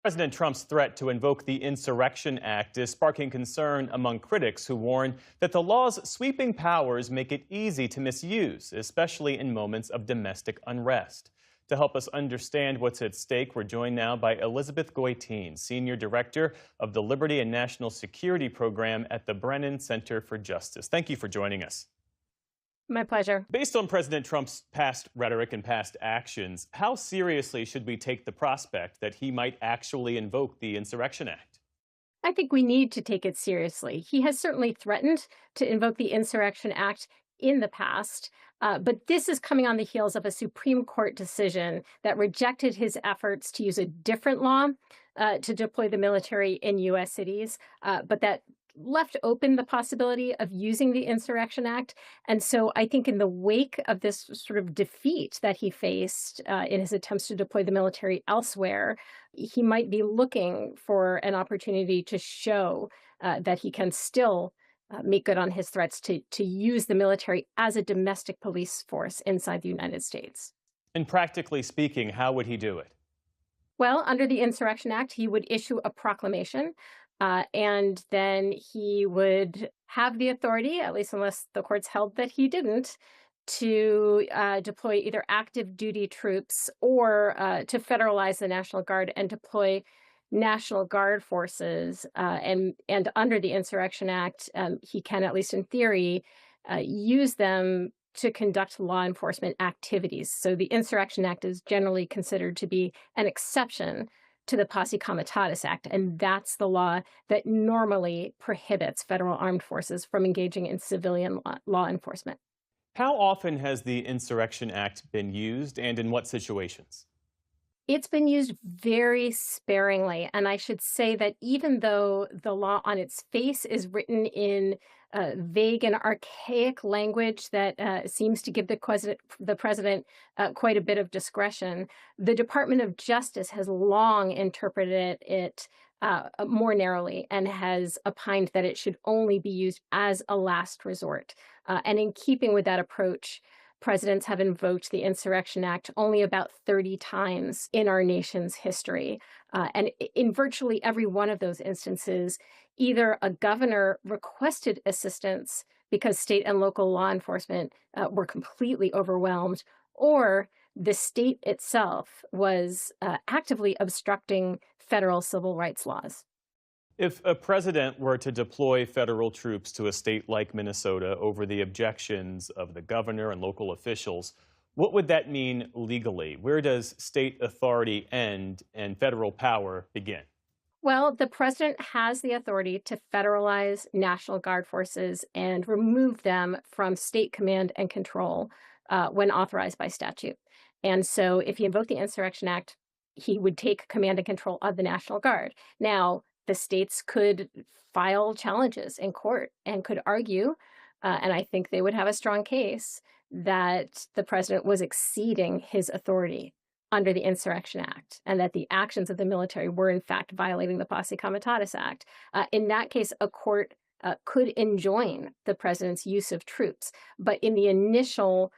President Trump's threat to invoke the Insurrection Act is sparking concern among critics who warn that the law's sweeping powers make it easy to misuse, especially in moments of domestic unrest. To help us understand what's at stake, we're joined now by Elizabeth Goitein, Senior Director of the Liberty and National Security Program at the Brennan Center for Justice. Thank you for joining us. My pleasure. Based on President Trump's past rhetoric and past actions, how seriously should we take the prospect that he might actually invoke the Insurrection Act? I think we need to take it seriously. He has certainly threatened to invoke the Insurrection Act in the past, but this is coming on the heels of a Supreme Court decision that rejected his efforts to use a different law to deploy the military in U.S. cities, but that left open the possibility of using the Insurrection Act. And so I think in the wake of this sort of defeat that he faced in his attempts to deploy the military elsewhere, he might be looking for an opportunity to show that he can still make good on his threats to use the military as a domestic police force inside the United States. And practically speaking, how would he do it? Well, under the Insurrection Act, he would issue a proclamation. And then he would have the authority, at least unless the courts held that he didn't, to deploy either active duty troops or to federalize the National Guard and deploy National Guard forces. And under the Insurrection Act, he can, at least in theory, use them to conduct law enforcement activities. So the Insurrection Act is generally considered to be an exception to the Posse Comitatus Act, and that's the law that normally prohibits federal armed forces from engaging in civilian law enforcement. How often has the Insurrection Act been used, and in what situations? It's been used very sparingly, and I should say that even though the law on its face is written in vague and archaic language that seems to give the president quite a bit of discretion, the Department of Justice has long interpreted it more narrowly and has opined that it should only be used as a last resort. And in keeping with that approach, presidents have invoked the Insurrection Act only about 30 times in our nation's history. And in virtually every one of those instances, either a governor requested assistance because state and local law enforcement were completely overwhelmed, or the state itself was actively obstructing federal civil rights laws. If a president were to deploy federal troops to a state like Minnesota over the objections of the governor and local officials, what would that mean legally? Where does state authority end and federal power begin? Well, the president has the authority to federalize National Guard forces and remove them from state command and control when authorized by statute. And so if he invoked the Insurrection Act, he would take command and control of the National Guard. Now, the states could file challenges in court and could argue, and I think they would have a strong case, that the president was exceeding his authority under the Insurrection Act and that the actions of the military were, in fact, violating the Posse Comitatus Act. In that case, a court could enjoin the president's use of troops. But in the initial,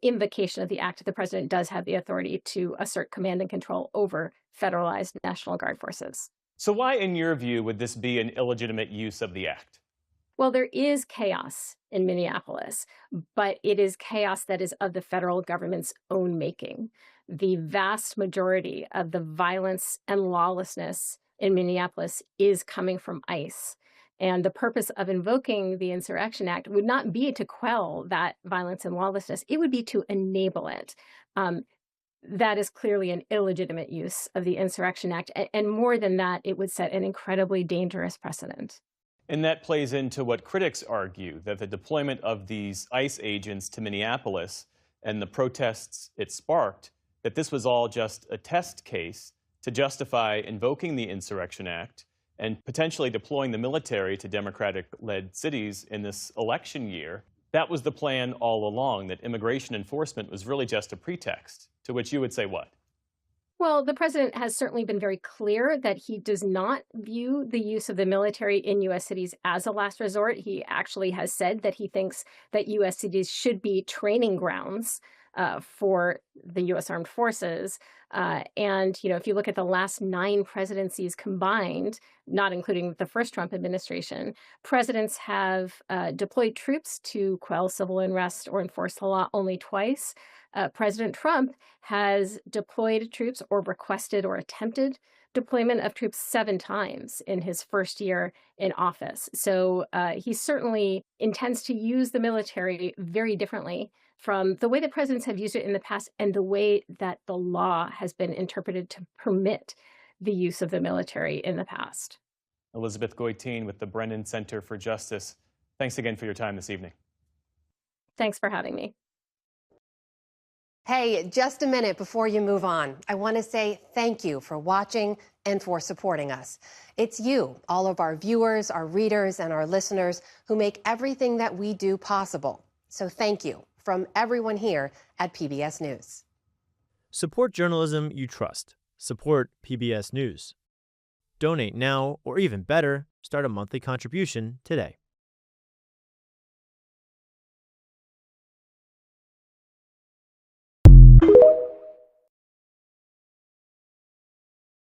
invocation of the act, the president does have the authority to assert command and control over federalized National Guard forces. So why, in your view, would this be an illegitimate use of the act? Well, there is chaos in Minneapolis, but it is chaos that is of the federal government's own making. The vast majority of the violence and lawlessness in Minneapolis is coming from ICE. And the purpose of invoking the Insurrection Act would not be to quell that violence and lawlessness. It would be to enable it. That is clearly an illegitimate use of the Insurrection Act. And more than that, it would set an incredibly dangerous precedent. And that plays into what critics argue, that the deployment of these ICE agents to Minneapolis and the protests it sparked, that this was all just a test case to justify invoking the Insurrection Act and potentially deploying the military to Democratic-led cities in this election year. That was the plan all along, that immigration enforcement was really just a pretext, to which you would say what? Well, the president has certainly been very clear that he does not view the use of the military in U.S. cities as a last resort. He actually has said that he thinks that U.S. cities should be training grounds for the U.S. Armed Forces. And if you look at the last 9 presidencies combined, not including the first Trump administration, presidents have deployed troops to quell civil unrest or enforce the law only twice. President Trump has deployed troops or requested or attempted deployment of troops 7 times in his first year in office. So he certainly intends to use the military very differently from the way that presidents have used it in the past and the way that the law has been interpreted to permit the use of the military in the past. Elizabeth Goitein with the Brennan Center for Justice. Thanks again for your time this evening. Thanks for having me. Hey, just a minute before you move on, I want to say thank you for watching and for supporting us. It's you, all of our viewers, our readers, and our listeners who make everything that we do possible. So thank you from everyone here at PBS News. Support journalism you trust. Support PBS News. Donate now, or even better, start a monthly contribution today.